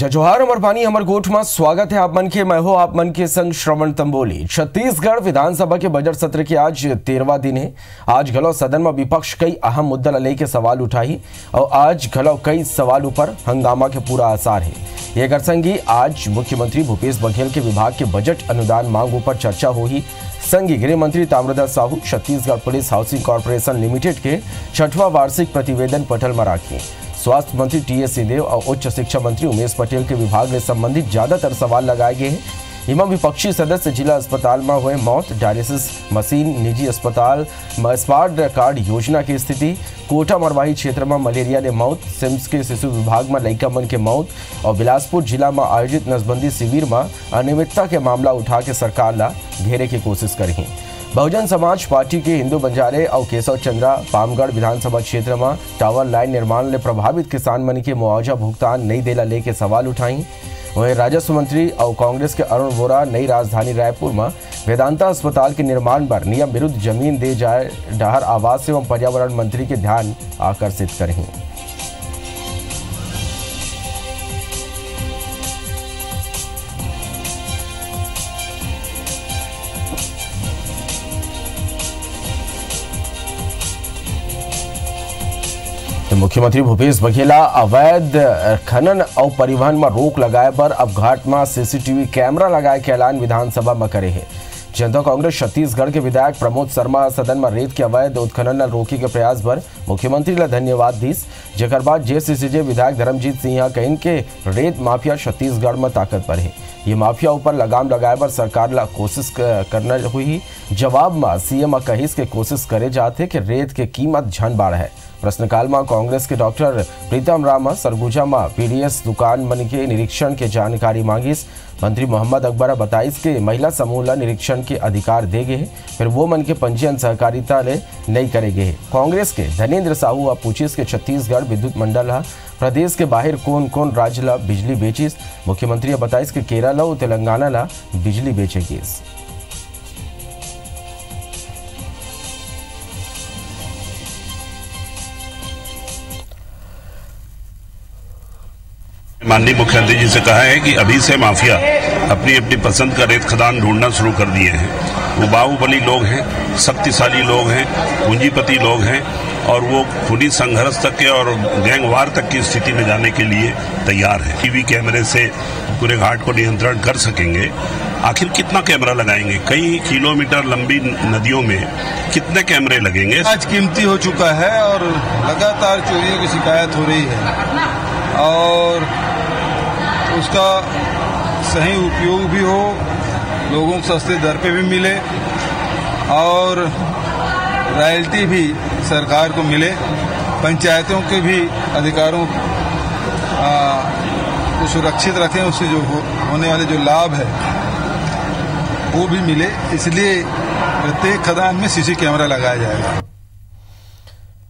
जय जोहार अमर पानी अमर गोठ में स्वागत है आप मन के। मैं हो आप मन के संग श्रवण तंबोली। छत्तीसगढ़ विधानसभा के बजट सत्र के आज 13वां दिन है। आज घलो सदन में विपक्ष कई अहम मुद्दा लेके सवाल उठाई और आज घलो कई सवालों पर हंगामा के पूरा आसार है। ये करसंगी आज मुख्यमंत्री भूपेश बघेल के विभाग के बजट अनुदान मांगों पर चर्चा हुई। संघीय गृह मंत्री Tamradhwaj Sahu Chhattisgarh police housing corporation limited के 6वां वार्षिक प्रतिवेदन पटल में राखी। स्वास्थ्य मंत्री टी.एस. सिंहदेव और उच्च शिक्षा मंत्री उमेश पटेल के विभाग में संबंधित ज्यादातर सवाल लगाए गए हैं। इनमें विपक्षी सदस्य जिला अस्पताल में हुए मौत, डायलिसिस मशीन, निजी अस्पताल में स्मार्ट कार्ड योजना की स्थिति, कोटा मरवाही क्षेत्र में मलेरिया ने मौत, सिम्स के शिशु विभाग में लइका मन के मौत और बिलासपुर जिला में आयोजित नसबंदी शिविर में अनियमितता के मामला उठा के सरकार ला घेरे की कोशिश करी। बहुजन समाज पार्टी के हिंदू बंजारे और केशव चंद्रा पामगढ़ विधानसभा क्षेत्र में टावर लाइन निर्माण ले प्रभावित किसान मन के मुआवजा भुगतान नहीं देला लेके सवाल उठाई। वहीं राजस्व मंत्री और कांग्रेस के अरुण वोरा नई राजधानी रायपुर में वेदांता अस्पताल के निर्माण पर नियम विरुद्ध जमीन दे जाए डहर आवास एवं पर्यावरण मंत्री के ध्यान आकर्षित करें। तो मुख्यमंत्री भूपेश बघेल अवैध खनन और परिवहन में रोक लगाए पर अब घाट में सीसीटीवी कैमरा लगाए के ऐलान विधानसभा में करे है। जनता कांग्रेस छत्तीसगढ़ के विधायक प्रमोद शर्मा सदन में रेत के अवैध उत्खनन रोकी के प्रयास पर मुख्यमंत्री ला धन्यवाद दीस। जेकर बाद जेसीसीजे विधायक धर्मजीत सिंह कहिन के रेत माफिया छत्तीसगढ़ में ताकत पर है। ये माफिया ऊपर लगाम लगाए पर सरकार ला कोशिश करना हुई। जवाब में सीएम कहिस के कोशिश करे जाते कि रेत के कीमत झन बाढ़ है। प्रश्नकाल में कांग्रेस के डॉक्टर प्रीतम राम सरगुजा में पीडीएस दुकान मन के निरीक्षण के जानकारी मांगिस। मंत्री मोहम्मद अकबर बताइस के महिला समूह ला निरीक्षण के अधिकार दे गए, फिर वो मन के पंजीयन सहकारिता ले नहीं करे गए। कांग्रेस के धनेन्द्र साहू पूछिस के छत्तीसगढ़ विद्युत मंडल प्रदेश के बाहर कौन कौन राज्य ला बिजली बेचिस। मुख्यमंत्री बताइस के केरल और तेलंगाना ला बिजली बेचेगी। माननीय मुख्यमंत्री जी से कहा है कि अभी से माफिया अपनी अपनी पसंद का रेत खदान ढूंढना शुरू कर दिए हैं। वो बाहुबली लोग हैं, शक्तिशाली लोग हैं, पूंजीपति लोग हैं और वो खूनी संघर्ष तक के और गैंगवार तक की स्थिति में जाने के लिए तैयार है। टीवी कैमरे से पूरे घाट को नियंत्रण कर सकेंगे। आखिर कितना कैमरा लगाएंगे? कई किलोमीटर लंबी नदियों में कितने कैमरे लगेंगे? आज कीमती हो चुका है और लगातार चोरियों की शिकायत हो रही है और उसका सही उपयोग भी हो, लोगों को सस्ते दर पे भी मिले और रॉयल्टी भी सरकार को मिले, पंचायतों के भी अधिकारों को सुरक्षित रखें, उससे जो होने वाले जो लाभ है वो भी मिले। इसलिए प्रत्येक खदान में सीसी कैमरा लगाया जाएगा।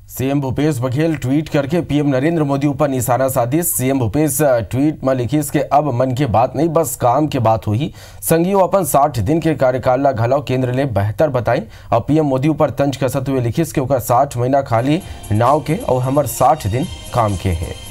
सीएम भूपेश बघेल ट्वीट करके पीएम नरेंद्र मोदी ऊपर निशाना साधिस। सीएम भूपेश ट्वीट में लिखिस के अब मन की बात नहीं बस काम की बात हुई। संघियों अपन 60 दिन के कार्यकाल ला घलाव केंद्र ले बेहतर बताई और पीएम मोदी ऊपर तंज कसत हुए लिखिस के ओकर 60 महीना खाली नाव के और हमर 60 दिन काम के है।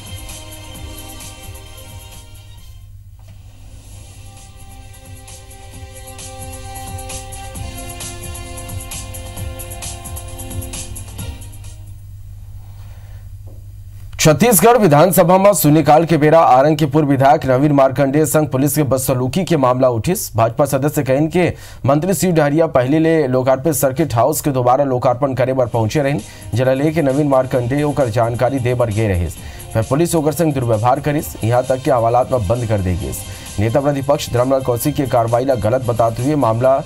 छत्तीसगढ़ विधानसभा में शून्यकाल के बेरा आरंग के पूर्व विधायक नवीन मार्कंडेय संघ पुलिस के बदसलूकी के मामला उठिस। भाजपा सदस्य कहन के मंत्री शिव डहरिया पहले ले लोकार्पित सर्किट हाउस के दोबारा लोकार्पण करे बर पहुंचे रही, जरा लेके नवीन मार्कंडेय ओकर जानकारी दे बर गे रहिस, फिर पुलिस ओकर संग दुर्व्यवहार करिस, यहाँ तक के हवालात में बंद कर देगी। नेता प्रतिपक्ष धर्मलाल कौशिक के कार्रवाई ला गलत बताते हुए मामला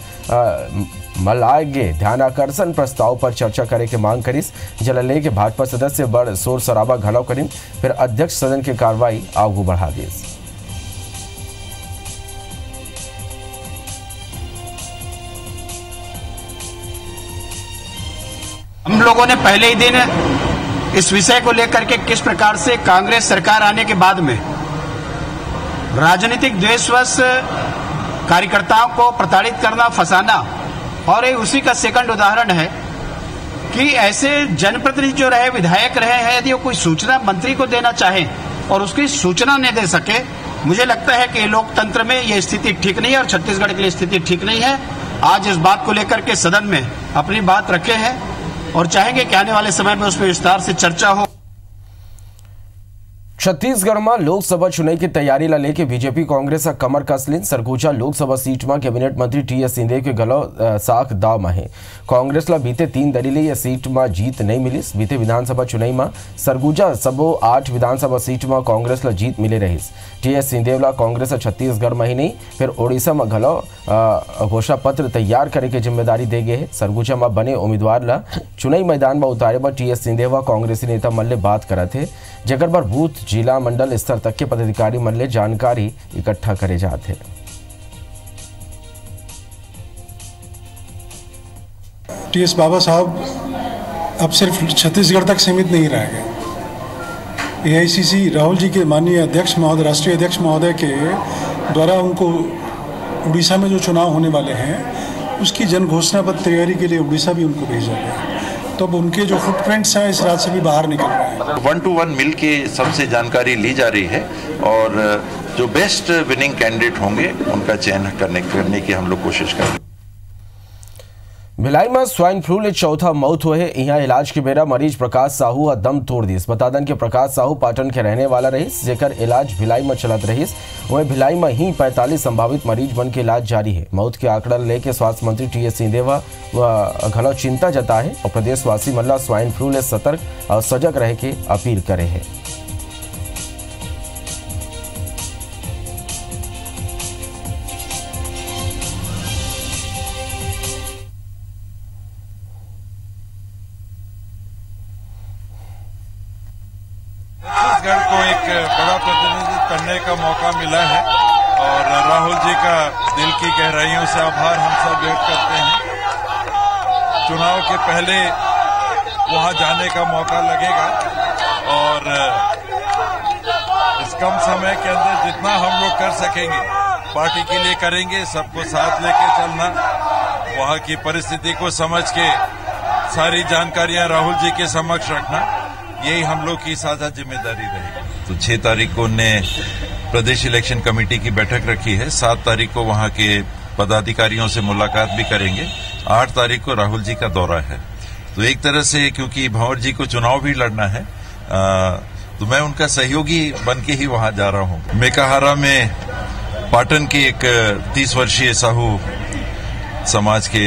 मलागे ध्यानाकर्षण प्रस्ताव पर चर्चा करे के मांग करिस। जला लेके भाजपा सदस्य बड़ शोर शराबा घलाव करिन, फिर अध्यक्ष सदन की कार्रवाई आगू बढ़ा दीस। हम लोगों ने पहले ही दिन इस विषय को लेकर के किस प्रकार से कांग्रेस सरकार आने के बाद में राजनीतिक द्वेषवश कार्यकर्ताओं को प्रताड़ित करना, फंसाना, और ये उसी का सेकंड उदाहरण है कि ऐसे जनप्रतिनिधि जो रहे, विधायक रहे हैं, यदि वो कोई सूचना मंत्री को देना चाहे और उसकी सूचना नहीं दे सके मुझे लगता है कि लोकतंत्र में ये स्थिति ठीक नहीं है और छत्तीसगढ़ के लिए स्थिति ठीक नहीं है। आज इस बात को लेकर के सदन में अपनी बात रखे हैं और चाहेंगे कि आने वाले समय में उसमें विस्तार से चर्चा हो। छत्तीसगढ़ में लोकसभा चुनाव की तैयारी ला लेके बीजेपी कांग्रेस का कमर कसलिन सरगुजा लोकसभा सीट में कैबिनेट मंत्री टीएस सिंहदेव के गलो साख दाव में है। कांग्रेस ला बीते 3 दलीले यह सीट में जीत नहीं मिली। बीते विधानसभा चुनाव में सरगुजा सबो 8 विधानसभा सीट में कांग्रेस ला जीत मिले रही। टीएस सिंहदेव ला कांग्रेस छत्तीसगढ़ में ही नहीं फिर ओडिशा में घलो घोषणा पत्र तैयार करे के जिम्मेदारी दे गए है। सरगुजा में बने उम्मीदवार ला चुनावी मैदान में उतारे पर टीएस सिंहदेव कांग्रेसी नेता मल्ले बात करत है, जगह पर बूथ जिला मंडल स्तर तक के पदाधिकारी मल्ले जानकारी इकट्ठा करे जाते हैं। टीएस बाबा साहब अब सिर्फ छत्तीसगढ़ तक सीमित नहीं रह गए। एआईसीसी राहुल जी के माननीय अध्यक्ष महोदय, राष्ट्रीय अध्यक्ष महोदय के द्वारा उनको उड़ीसा में जो चुनाव होने वाले हैं उसकी जन घोषणा पत्र तैयारी के लिए उड़ीसा भी उनको भेजा गया। तो अब उनके जो फुटप्रिंट्स हैं इस राज्य से भी बाहर निकल रहे हैं। 1 to 1 मिल के सबसे जानकारी ली जा रही है और जो बेस्ट विनिंग कैंडिडेट होंगे उनका चयन करने की हम लोग कोशिश करेंगे। भिलाई में स्वाइन फ्लू ले चौथा मौत हुए है। यहाँ इलाज के बेरा मरीज प्रकाश साहू दम तोड़ दी। बता दें कि प्रकाश साहू पाटन के रहने वाला रहीस, जेकर इलाज भिलाई में चलत रहीस। वहीं भिलाई में ही 45 संभावित मरीज बन के इलाज जारी है। मौत के आंकड़ा लेके स्वास्थ्य मंत्री टीएस सिंहदेव घलो चिंता जताए और प्रदेशवासी मल्ला स्वाइन फ्लू ले सतर्क और सजग रहे के अपील करे है। छत्तीसगढ़ को एक बड़ा प्रतिनिधित्व करने का मौका मिला है और राहुल जी का दिल की गहराइयों से आभार हम सब व्यक्त करते हैं। चुनाव के पहले वहां जाने का मौका लगेगा और इस कम समय के अंदर जितना हम लोग कर सकेंगे पार्टी के लिए करेंगे। सबको साथ लेके चलना, वहां की परिस्थिति को समझ के सारी जानकारियां राहुल जी के समक्ष रखना, यही हम लोग की साझा जिम्मेदारी रहेगी। तो 6 तारीख को उनने प्रदेश इलेक्शन कमेटी की बैठक रखी है। 7 तारीख को वहां के पदाधिकारियों से मुलाकात भी करेंगे। 8 तारीख को राहुल जी का दौरा है। तो एक तरह से क्योंकि भंवर जी को चुनाव भी लड़ना है तो मैं उनका सहयोगी बन के ही वहां जा रहा हूं। मेकाहारा में पाटन के एक 30 वर्षीय साहू समाज के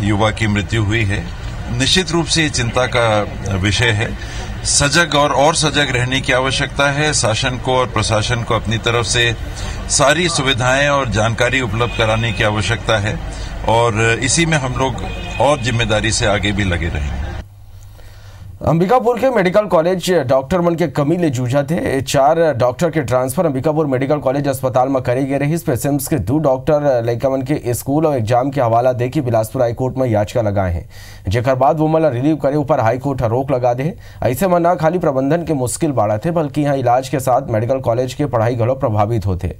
युवा की मृत्यु हुई है। निश्चित रूप से चिंता का विषय है। सजग और सजग रहने की आवश्यकता है। शासन को और प्रशासन को अपनी तरफ से सारी सुविधाएं और जानकारी उपलब्ध कराने की आवश्यकता है और इसी में हम लोग और जिम्मेदारी से आगे भी लगे रहेंगे। अंबिकापुर के मेडिकल कॉलेज डॉक्टर मन के कमी ले जूझा थे। 4 डॉक्टर के ट्रांसफर अंबिकापुर मेडिकल कॉलेज अस्पताल में करे गए रही। पेशेंट्स के 2 डॉक्टर लड़का मन के स्कूल और एग्जाम के हवाला दे के बिलासपुर हाईकोर्ट में याचिका लगाए हैं, जेकर बाद वो मला रिलीव करे ऊपर हाईकोर्ट रोक लगा दे। ऐसे में न खाली प्रबंधन के मुश्किल बाड़ा थे बल्कि यहाँ इलाज के साथ मेडिकल कॉलेज के पढ़ाई घलो प्रभावित होते।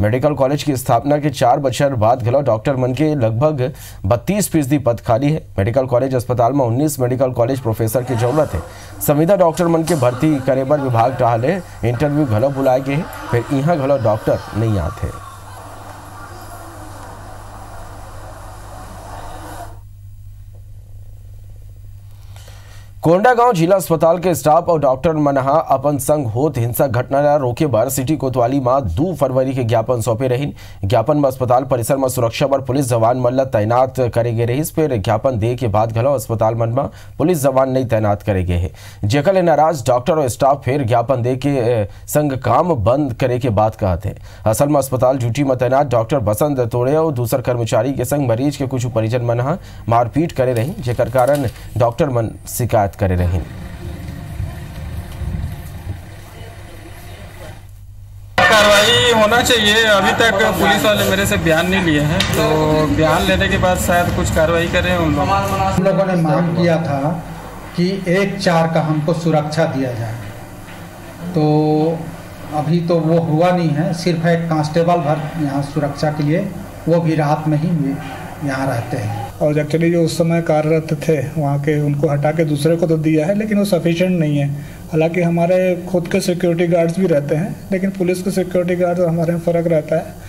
मेडिकल कॉलेज की स्थापना के 4 बछर बाद घलो डॉक्टर मन के लगभग 32% पद खाली है। मेडिकल कॉलेज अस्पताल में 19 मेडिकल कॉलेज प्रोफेसर की जरूरत है। संविदा डॉक्टर मन के भर्ती करे बर विभाग टहाले इंटरव्यू घलो बुलाए गए, फिर यहाँ घलो डॉक्टर नहीं आते। कोंडागांव जिला अस्पताल के स्टाफ और डॉक्टर मनहा अपन संग होत हिंसा घटना ला रोके बर सिटी कोतवाली में 2 फरवरी के ज्ञापन सौंपे रही। ज्ञापन में अस्पताल परिसर में सुरक्षा बर पुलिस जवान मन ला तैनात करे गए रही। फिर ज्ञापन दे के बाद घलो अस्पताल मन में पुलिस जवान नहीं तैनात करे गए है, जेकर ले नाराज डॉक्टर और स्टाफ फिर ज्ञापन दे के संग काम बंद करे के बात कहते। असल में अस्पताल ड्यूटी में तैनात डॉक्टर बसंत तोड़े और दूसर कर्मचारी के संग मरीज के कुछ परिजन मन मारपीट करे रही, जेकर कारण डॉक्टर मन शिकायत करे रहे। कार्रवाई होना चाहिए। अभी तक पुलिस वाले मेरे से बयान नहीं लिए हैं, तो बयान लेने के बाद शायद कुछ कार्रवाई करें। उन लोगों ने मांग किया था कि 1-4 का हमको सुरक्षा दिया जाए, तो अभी तो वो हुआ नहीं है। सिर्फ एक कांस्टेबल भर यहाँ सुरक्षा के लिए, वो भी रात में ही यहाँ रहते हैं। और एक्चुअली जो उस समय कार्यरत थे वहाँ के, उनको हटा के दूसरे को तो दिया है, लेकिन वो सफिशिएंट नहीं है। हालांकि हमारे खुद के सिक्योरिटी गार्ड्स भी रहते हैं, लेकिन पुलिस के सिक्योरिटी गार्ड और हमारे में फ़र्क रहता है।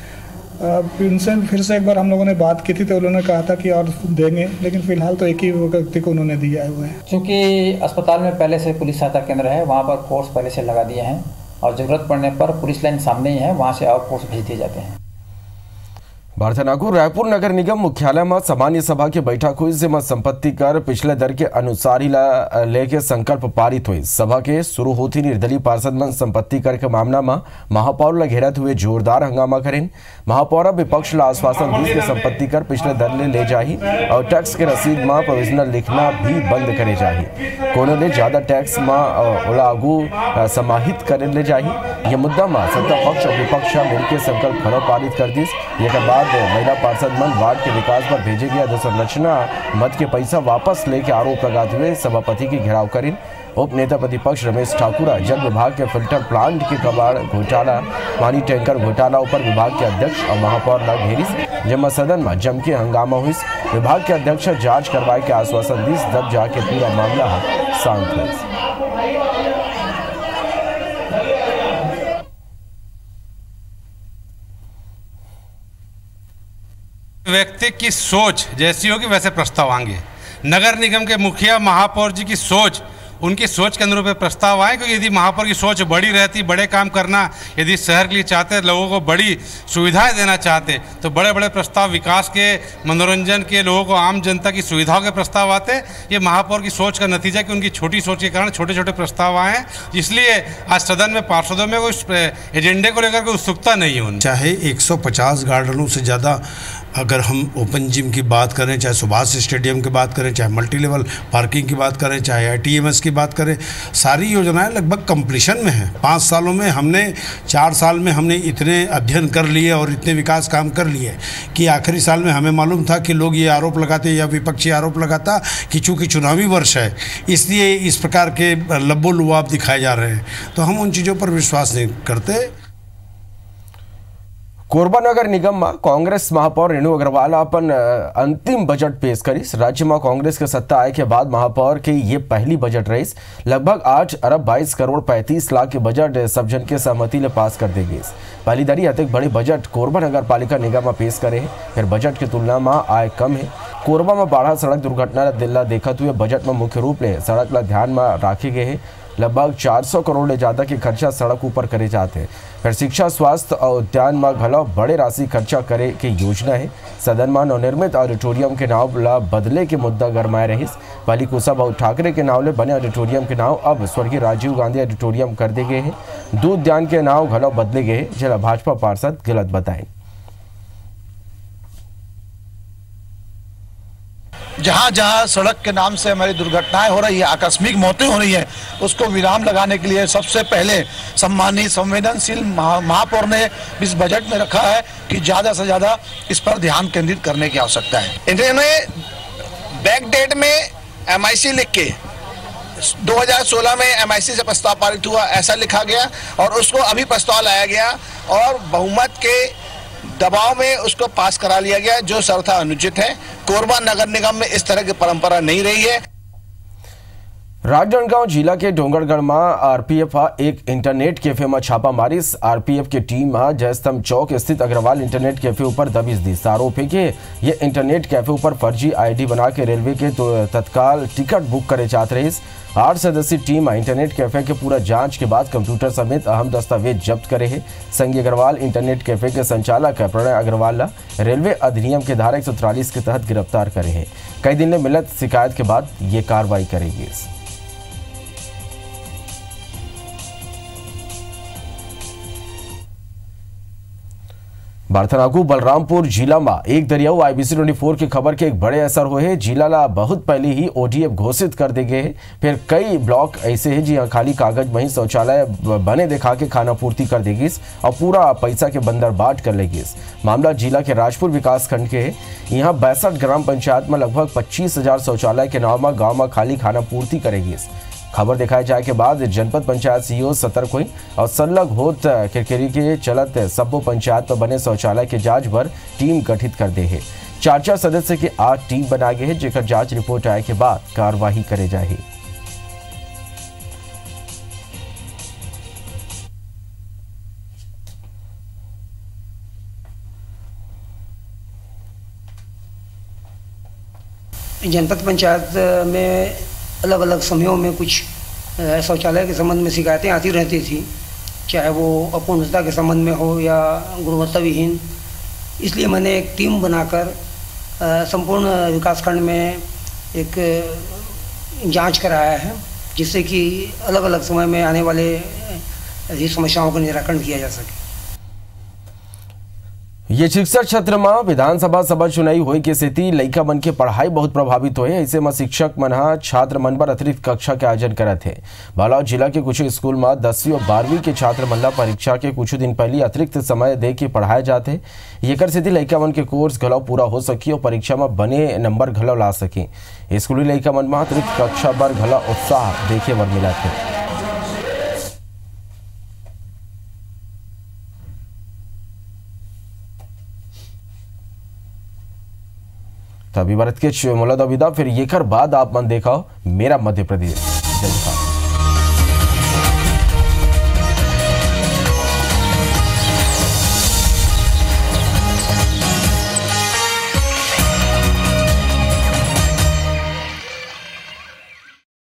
इनसे फिर से एक बार हम लोगों ने बात की थी तो उन्होंने कहा था कि और देंगे, लेकिन फिलहाल तो एक ही व्यक्ति को उन्होंने दिया हुआ है। क्योंकि अस्पताल में पहले से पुलिस सहायता केंद्र है, वहाँ पर फोर्स पहले से लगा दिए हैं और ज़रूरत पड़ने पर पुलिस लाइन सामने ही है, वहाँ से और फोर्स भेज दिए जाते हैं। भारतनागु रायपुर नगर निगम मुख्यालय में सामान्य सभा की बैठक हुई, जिसमें संपत्ति कर पिछले दर के अनुसार ही लेके संकल्प पारित हुई। सभा के शुरू होती निर्दलीय पार्षद मन संपत्ति कर के मामला में महापौर ला घेरत हुए जोरदार हंगामा करें। महापौर विपक्ष ला आश्वासन दी कि संपत्ति कर पिछले दर ले जाही और टैक्स के रसीद में प्रोविजनल लिखना भी बंद करे जाही। कोनो ने ज्यादा टैक्स में लागू समाहित करे ले जाही। यह मुद्दा में सत्ता पक्ष और विपक्ष मिलकर संकल्प खड़ा पारित कर दी। एक बाद महिला पार्षद मन वार्ड के विकास पर भेजे गया अधोसंरचना मद के पैसा वापस लेके आरोप लगाते हुए सभापति की घेराव करें। उप नेता प्रतिपक्ष रमेश ठाकुर जल विभाग के फिल्टर प्लांट के कबाड़ घोटाला, पानी टैंकर घोटाला ऊपर विभाग के अध्यक्ष और महापौर ला घेरिस, जिसमें सदन में जम के हंगामा हुई। विभाग के अध्यक्ष जांच करवाए के आश्वासन दी, तब जाके पूरा मामला शांत हुआ। व्यक्ति की सोच जैसी होगी वैसे प्रस्ताव आएंगे। नगर निगम के मुखिया महापौर जी की सोच, उनकी सोच के अनुरूप प्रस्ताव आए, क्योंकि यदि महापौर की सोच बड़ी रहती, बड़े काम करना, यदि शहर के लिए चाहते, लोगों को बड़ी सुविधाएं देना चाहते, तो बड़े बड़े प्रस्ताव विकास के, मनोरंजन के, लोगों को आम जनता की सुविधाओं के प्रस्ताव आते। ये महापौर की सोच का नतीजा कि उनकी छोटी सोच के कारण छोटे छोटे प्रस्ताव आए हैं। इसलिए आज सदन में पार्षदों में कोई एजेंडे को लेकर कोई उत्सुकता नहीं होनी। चाहे 150 गार्डनों से ज़्यादा अगर हम ओपन जिम की बात करें, चाहे सुभाष स्टेडियम की बात करें, चाहे मल्टी लेवल पार्किंग की बात करें, चाहे ITMS की बात करें, सारी योजनाएं लगभग कंप्लीशन में हैं। 5 सालों में हमने 4 साल में हमने इतने अध्ययन कर लिए और इतने विकास काम कर लिए कि आखिरी साल में हमें मालूम था कि लोग ये आरोप लगाते या विपक्षी आरोप लगाता कि चूँकि चुनावी वर्ष है इसलिए इस प्रकार के लब्बो लुआब दिखाए जा रहे हैं, तो हम उन चीज़ों पर विश्वास नहीं करते। कोरबा नगर निगम में कांग्रेस महापौर रेणु अग्रवाल अपन अंतिम बजट पेश करीस। राज्य में कांग्रेस के सत्ता आए के बाद महापौर की ये पहली बजट रही। लगभग 8 अरब 22 करोड़ 35 लाख के बजट सब जन के सहमति ले पास कर देगी। पहली दरी अतिक बड़ी बजट कोरबा नगर पालिका निगम में पेश करे है। फिर बजट की तुलना में आय कम है। कोरबा में बाढ़ सड़क दुर्घटना दिल्ला देखते हुए बजट में मुख्य रूप से सड़क ला ध्यान में रखे गए हैं। लगभग 400 करोड़ ले ज्यादा के खर्चा सड़क ऊपर करे जाते हैं। फिर शिक्षा, स्वास्थ्य और उद्यान में घलो बड़े राशि खर्चा करे की योजना है। सदन में नवनिर्मित ऑडिटोरियम के नाव ला बदले के मुद्दा गरमाए रही। पहली कुशाभाऊ ठाकरे के नाव ले बने ऑडिटोरियम के नाव अब स्वर्गीय राजीव गांधी ऑडिटोरियम कर दे गए हैं। दूध उद्यान के नाव घलो बदले गए, जिला भाजपा पार्षद गलत बताए। जहाँ जहाँ सड़क के नाम से हमारी दुर्घटनाएं हो रही है, आकस्मिक मौतें हो रही हैं, उसको विराम लगाने के लिए सबसे पहले सम्मानित संवेदनशील महापौर ने इस बजट में रखा है कि ज़्यादा से ज़्यादा इस पर ध्यान केंद्रित करने की आवश्यकता है। इन्होंने बैक डेट में MIC लिख के 2016 में MIC से प्रस्ताव पारित हुआ ऐसा लिखा गया और उसको अभी प्रस्ताव लाया गया और बहुमत के दबाव में उसको पास करा लिया गया, जो सर्वथा अनुचित है। कोरबा नगर निगम में इस तरह की परंपरा नहीं रही है। राजनांदगांव जिला के डोंगरगढ़ में RPF एक इंटरनेट कैफे में छापा मारी। RPF की टीम जयस्तंभ चौक स्थित अग्रवाल इंटरनेट कैफे ऊपर दबिश दी। आरोप है कि ये इंटरनेट कैफे ऊपर फर्जी ID बना के रेलवे के तत्काल टिकट बुक करे चाहते रही। 8 सदस्यीय टीम इंटरनेट कैफे के पूरा जांच के बाद कंप्यूटर समेत अहम दस्तावेज जब्त करे है। संघी अग्रवाल इंटरनेट कैफे के संचालक प्रणय अग्रवाल रेलवे अधिनियम के धारा 143 के तहत गिरफ्तार करे है। कई दिन में मिलत शिकायत के बाद ये कार्रवाई करेगी। बारथनाकू बलरामपुर जिला में एक दरियाऊ IBC 24 की खबर के एक बड़े असर हुए। जिला ला बहुत पहले ही ODF घोषित कर दे गए। फिर कई ब्लॉक ऐसे हैं जी खाली कागज में ही शौचालय बने दिखा के खाना पूर्ति कर देगी और पूरा पैसा के बंदर बाट कर लेगी। मामला जिला के राजपुर विकास खंड के है। यहाँ 62 ग्राम पंचायत में लगभग 25,000 शौचालय के नाव में गाँव में खाली खाना पूर्ति करेगी। खबर दिखाए जाए के बाद जनपद पंचायत CEO सतर्क हुई और संलग होत किरकिरी के चलत सब्बो पंचायत में बने शौचालय के जांच पर टीम गठित कर दे है। 4 सदस्य की 8 टीम बना गए है, जेकर जांच रिपोर्ट आए के बाद कार्रवाई करे जाए। जनपद पंचायत में अलग अलग समयों में कुछ शौचालय के संबंध में शिकायतें आती रहती थी, चाहे वो अपूर्णता के संबंध में हो या गुणवत्ता विहीन। इसलिए मैंने एक टीम बनाकर संपूर्ण विकासखंड में एक जांच कराया है, जिससे कि अलग अलग समय में आने वाले ऐसी समस्याओं का निराकरण किया जा सके। ये शिक्षक क्षेत्र में विधानसभा सभा चुनाई होए के सेती लइका मन के पढ़ाई बहुत प्रभावित होए। ऐसे में शिक्षक मन छात्र मन पर अतिरिक्त कक्षा के आयोजन करत है। बालोद जिला के कुछ स्कूल में 10वीं और 12वीं के छात्र मन ला परीक्षा के कुछ दिन पहले अतिरिक्त समय दे के पढ़ाए जाते। एकर सेती लइका मन के कोर्स घलो पूरा हो सकी और परीक्षा में बने नंबर घलो ला सके। स्कूली लइका मन में अतिरिक्त कक्षा पर घलो उत्साह देखे बर मिलत है। तभी भारत के मोला विदा फिर ये कर बाद आप मन देखा मेरा मध्य प्रदेश।